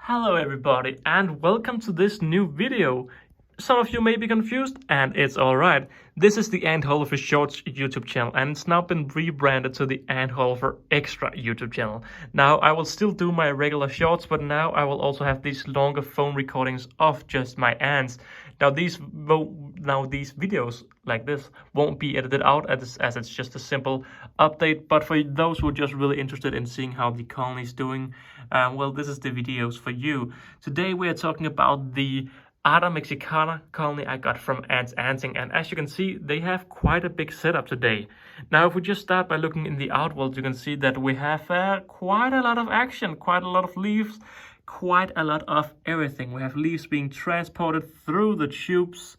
Hello everybody and welcome to this new video. Some of you may be confused and it's alright. This is the Ant Holleufer Shorts YouTube channel and it's now been rebranded to the Ant Holleufer Extra YouTube channel. Now I will still do my regular shorts, but now I will also have these longer phone recordings of just my ants. Now these videos like this won't be edited out as it's just a simple update, but for those who are just really interested in seeing how the colony is doing, well, this is the videos for you. Today we are talking about the Atta Mexicana colony I got from Ants Anting, and as you can see, they have quite a big setup today. Now if we just start by looking in the outworld, you can see that we have quite a lot of action, quite a lot of leaves, quite a lot of everything. We have leaves being transported through the tubes.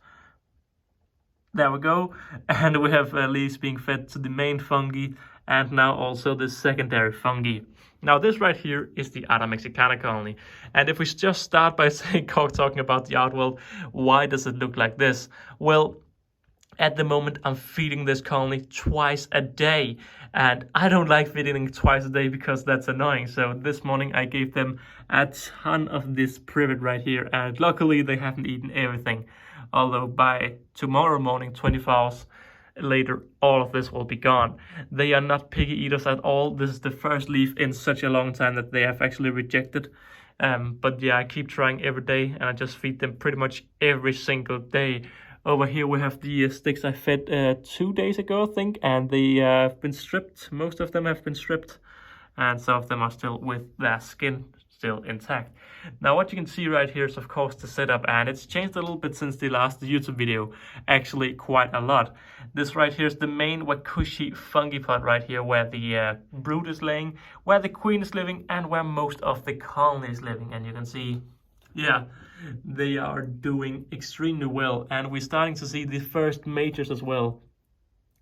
There we go. And we have leaves being fed to the main fungi and now also the secondary fungi. Now this right here is the Atta Mexicana colony. And if we just start by talking about the outworld, why does it look like this? Well, at the moment I'm feeding this colony twice a day. And I don't like feeding twice a day because that's annoying. So this morning I gave them a ton of this privet right here. And luckily they haven't eaten everything. Although by tomorrow morning, 24 hours later, all of this will be gone. They are not picky eaters at all. This is the first leaf in such a long time that they have actually rejected. But yeah, I keep trying every day and I just feed them pretty much every single day. Over here we have the sticks I fed 2 days ago, I think, and they have been stripped. Most of them have been stripped and some of them are still with their skin still intact. Now what you can see right here is of course the setup, and it's changed a little bit since the last YouTube video, actually quite a lot. This right here is the main Wakushi fungi pot right here, where the brood is laying, where the queen is living, and where most of the colony is living. And you can see, yeah, they are doing extremely well, and we're starting to see the first majors as well.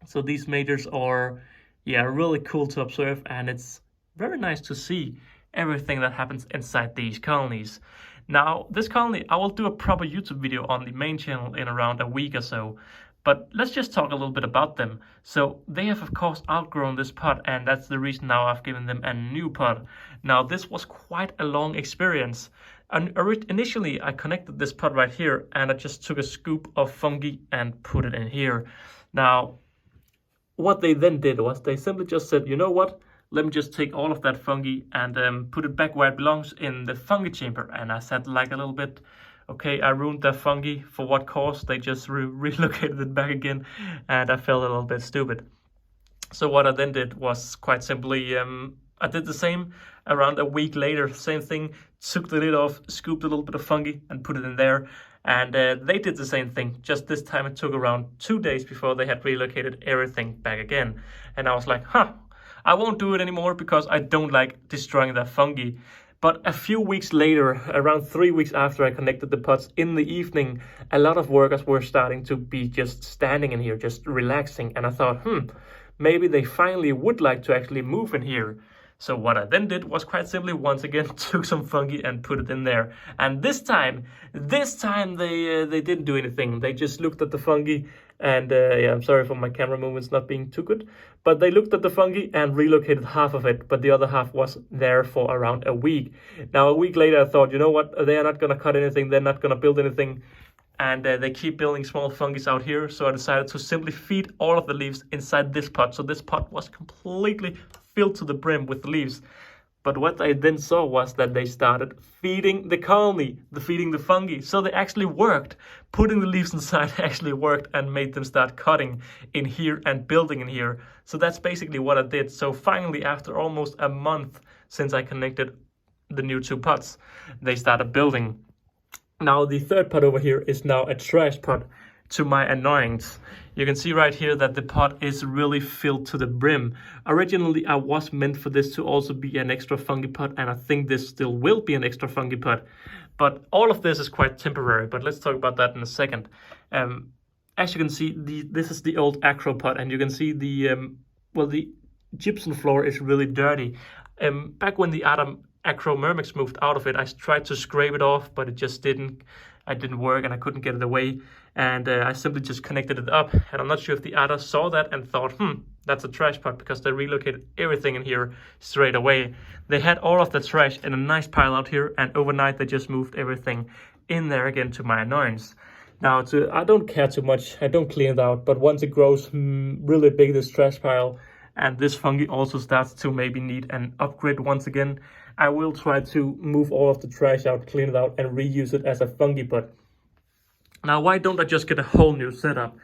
So these majors are, yeah, really cool to observe, and it's very nice to see everything that happens inside these colonies. Now, this colony, I will do a proper YouTube video on the main channel in around a week or so, but let's just talk a little bit about them. So they have of course outgrown this pot, and that's the reason now I've given them a new pot. Now this was quite a long experience. And initially I connected this pot right here and I just took a scoop of fungi and put it in here. Now what they then did was they simply just said, you know what, let me just take all of that fungi and put it back where it belongs, in the fungi chamber. And I said like a little bit, okay, I ruined their fungi. For what cause? They just relocated it back again, and I felt a little bit stupid. So what I then did was quite simply, I did the same around a week later, same thing, took the lid off, scooped a little bit of fungi and put it in there. And they did the same thing, just this time it took around 2 days before they had relocated everything back again. And I was like, I won't do it anymore because I don't like destroying their fungi. But a few weeks later, around 3 weeks after I connected the pots in the evening, a lot of workers were starting to be just standing in here, just relaxing. And I thought, maybe they finally would like to actually move in here. So what I then did was quite simply once again took some fungi and put it in there. And this time they didn't do anything. They just looked at the fungi and yeah, I'm sorry for my camera movements not being too good, but they looked at the fungi and relocated half of it, but the other half was there for around a week. Now a week later I thought, you know what, they are not going to cut anything, they're not going to build anything, and they keep building small fungi out here. So I decided to simply feed all of the leaves inside this pot. So this pot was completely filled to the brim with leaves. But what I then saw was that they started feeding the colony, feeding the fungi. So they actually worked. Putting the leaves inside actually worked and made them start cutting in here and building in here. So that's basically what I did. So finally, after almost a month since I connected the new 2 pots, they started building. Now the third pot over here is now a trash pot, to my annoyance. You can see right here that the pot is really filled to the brim. Originally I was meant for this to also be an extra fungi pot, and I think this still will be an extra fungi pot. But all of this is quite temporary, but let's talk about that in a second. As you can see, this is the old acro pot, and you can see the gypsum floor is really dirty. Back when the Atta Acro Myrmex moved out of it, I tried to scrape it off, but it just didn't I didn't work and I couldn't get it away. And I simply just connected it up. And I'm not sure if the Atta saw that and thought, that's a trash pot, because they relocated everything in here straight away. They had all of the trash in a nice pile out here, and overnight they just moved everything in there again, to my annoyance. Now, I don't care too much. I don't clean it out, but once it grows really big, this trash pile, and this fungi also starts to maybe need an upgrade once again, I will try to move all of the trash out, clean it out, and reuse it as a fungi pot. Now, why don't I just get a whole new setup?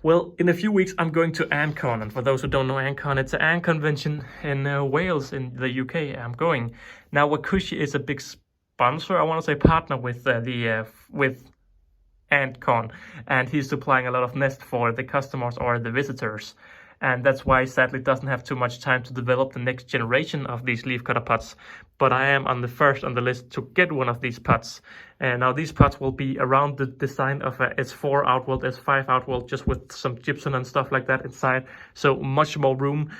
Well, in a few weeks, I'm going to AntCon, and for those who don't know AntCon, it's an ant convention in Wales, in the UK. I'm going. Now, Wakushi is a big sponsor, I want to say partner with with AntCon, and he's supplying a lot of nest for the customers or the visitors. And that's why sadly doesn't have too much time to develop the next generation of these leafcutter pots. But I am on the first on the list to get one of these pots. And now these pots will be around the design of a S4 outworld, S5 outworld, just with some gypsum and stuff like that inside. So much more room.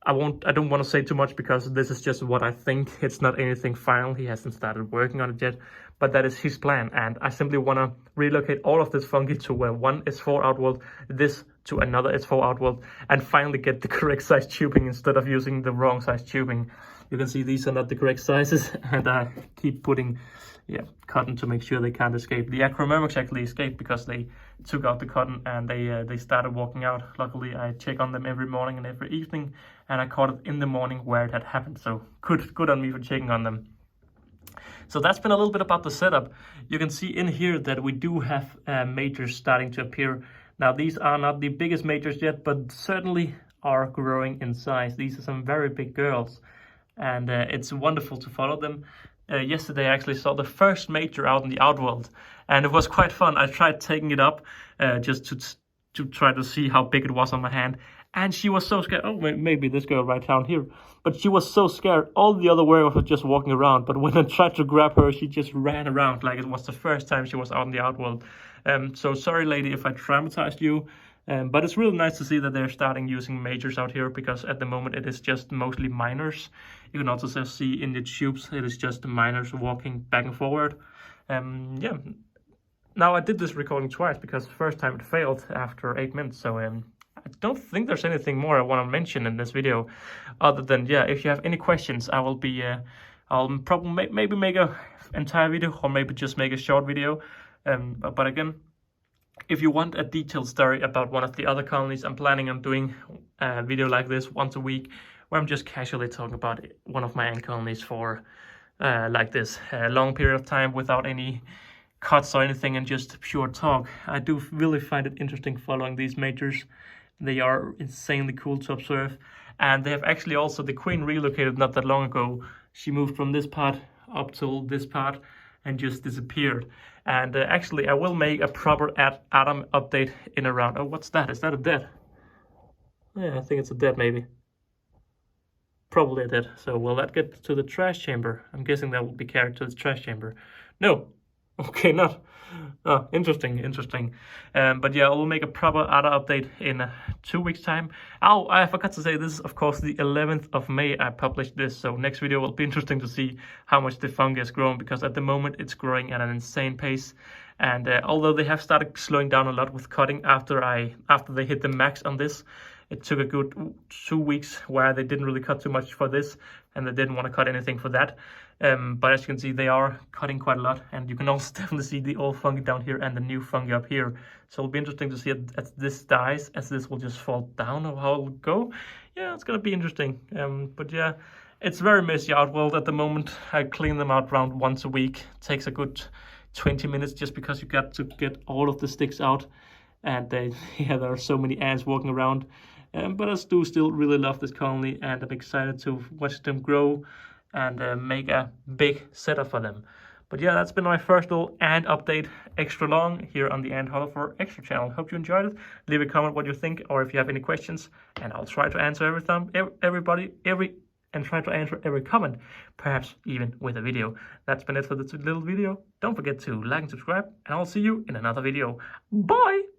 I don't want to say too much because this is just what I think. It's not anything final. He hasn't started working on it yet, but that is his plan. And I simply want to relocate all of this fungi to one S4 outworld, this to another S4 outworld, and finally get the correct size tubing instead of using the wrong size tubing. You can see these are not the correct sizes, and I keep putting cotton to make sure they can't escape. The acromyrmex actually escaped because they took out the cotton and they started walking out. Luckily, I check on them every morning and every evening, and I caught it in the morning where it had happened. So good on me for checking on them. So that's been a little bit about the setup. You can see in here that we do have majors starting to appear. Now, these are not the biggest majors yet, but certainly are growing in size. These are some very big girls, and it's wonderful to follow them. Yesterday, I actually saw the first major out in the outworld, and it was quite fun. I tried taking it up just to try to see how big it was on my hand, and she was so scared. Oh, maybe this girl right down here. But she was so scared. All the other werewolves were just walking around, but when I tried to grab her, she just ran around like it was the first time she was out in the outworld. So sorry, lady, if I traumatized you. But it's really nice to see that they're starting using majors out here, because at the moment it is just mostly minors. You can also see in the tubes it is just the minors walking back and forward. Now I did this recording twice because the first time it failed after 8 minutes. So I don't think there's anything more I want to mention in this video, other than if you have any questions, I will be I'll probably maybe make a entire video, or maybe just make a short video. But again, if you want a detailed story about one of the other colonies, I'm planning on doing a video like this once a week, where I'm just casually talking about one of my ant colonies for like this, a long period of time without any cuts or anything, and just pure talk. I do really find it interesting following these majors. They are insanely cool to observe, and they have actually also, the queen relocated not that long ago. She moved from this part up to this part and just disappeared. And actually, I will make a proper Atom update in around... Oh, what's that? Is that a dead? Yeah, I think it's a dead, maybe. Probably a dead. So will that get to the trash chamber? I'm guessing that will be carried to the trash chamber. No. Okay, not. Oh, interesting. But yeah, I will make a proper Atom update in 2 weeks' time. Oh, I forgot to say, this is, of course, the 11th of May I published this. So next video will be interesting to see how much the fungi has grown, because at the moment it's growing at an insane pace. And although they have started slowing down a lot with cutting after they hit the max on this, it took a good 2 weeks where they didn't really cut too much for this, and they didn't want to cut anything for that. But as you can see, they are cutting quite a lot, and you can also definitely see the old fungi down here and the new fungi up here. So it'll be interesting to see as this dies, as this will just fall down, or how it'll go. Yeah, it's gonna be interesting. But yeah, it's very messy outworld at the moment. I clean them out around once a week. It takes a good 20 minutes just because you got to get all of the sticks out, and there are so many ants walking around. But I do still really love this colony, and I'm excited to watch them grow and make a big setup for them. But yeah, that's been my first little ant update, extra long, here on the Ant Holleufer Extra channel. Hope you enjoyed it. Leave a comment what you think, or if you have any questions, and I'll try to answer every comment, perhaps even with a video. That's been it for this little video. Don't forget to like and subscribe, and I'll see you in another video. Bye!